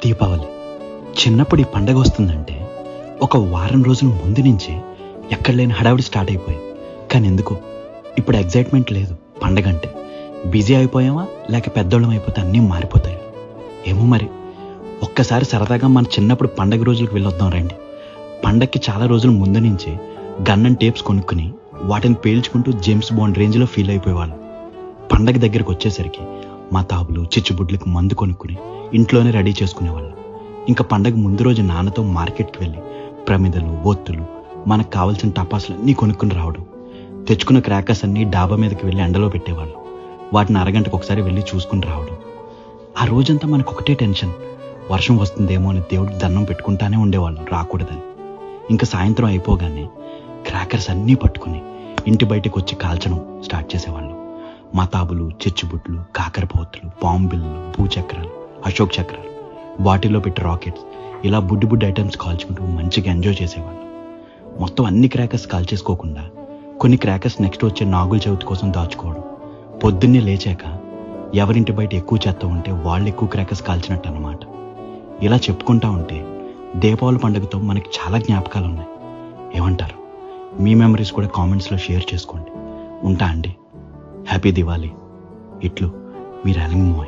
దీపావళి. చిన్నప్పుడు ఈ పండగ వస్తుందంటే ఒక వారం రోజుల ముందు నుంచి ఎక్కడ లేని హడావిడి స్టార్ట్ అయిపోయింది. కానీ ఎందుకు ఇప్పుడు ఎగ్జైట్మెంట్ లేదు. పండగ అంటే బిజీ అయిపోయామా లేక పెద్దోళ్ళం అయిపోతే అన్నీ మారిపోతాయి ఏమో మరి. ఒక్కసారి సరదాగా మన చిన్నప్పుడు పండగ రోజులకు వెళ్ళొద్దాం రండి. పండగకి చాలా రోజుల ముందు నుంచి గన్ అండ్ టేప్స్ కొనుక్కుని వాటిని పేల్చుకుంటూ జేమ్స్ బాండ్ రేంజ్లో ఫీల్ అయిపోయేవాళ్ళం. పండగ దగ్గరికి వచ్చేసరికి మా తాబులు చిచ్చుబుడ్లకు మందు కొనుక్కుని ఇంట్లోనే రెడీ చేసుకునేవాళ్ళం. ఇంకా పండగ ముందు రోజు నాన్నతో మార్కెట్కి వెళ్ళి ప్రమిదలు, ఒత్తులు, మనకు కావాల్సిన టపాసులు అన్నీ కొనుక్కుని రావడం. తెచ్చుకున్న క్రాకర్స్ అన్నీ డాబా మీదకి వెళ్ళి ఎండలో పెట్టేవాళ్ళం. వాటిని అరగంటకు ఒకసారి వెళ్ళి చూసుకుని రావడం. ఆ రోజంతా మనకు ఒకటే టెన్షన్, వర్షం వస్తుందేమో అని దేవుడికి దండం పెట్టుకుంటానే ఉండేవాళ్ళం రాకూడదని. ఇంకా సాయంత్రం అయిపోగానే క్రాకర్స్ అన్నీ పట్టుకుని ఇంటి బయటకు వచ్చి కాల్చడం స్టార్ట్ చేసేవాళ్ళం. మతాబులు, చిచ్చుబుట్లు, కాకరపోతులు, బాంబిల్లు, భూచక్రాలు, అశోక్ చక్రాలు, వాటిలో పెట్టి రాకెట్స్, ఇలా బుడ్డి ఐటమ్స్ కాల్చుకుంటూ మంచిగా ఎంజాయ్ చేసేవాళ్ళం. మొత్తం అన్ని క్రాకర్స్ కాల్చేసుకోకుండా కొన్ని క్రాకర్స్ నెక్స్ట్ వచ్చే నాగుల చవితి కోసం దాచుకోవడం. పొద్దున్నే లేచాక ఎవరింటి బయట ఎక్కువ చెత్త ఉంటే వాళ్ళు ఎక్కువ క్రాకర్స్ కాల్చినట్టు అన్నమాట. ఇలా చెప్పుకుంటా ఉంటే దీపావళి పండుగతో మనకి చాలా జ్ఞాపకాలు ఉన్నాయి. ఏమంటారు? మీ మెమరీస్ కూడా కామెంట్స్లో షేర్ చేసుకోండి. ఉంటా అండి. హ్యాపీ దివాళీ. ఇట్లు మీ రైలింగ్ మోయ్.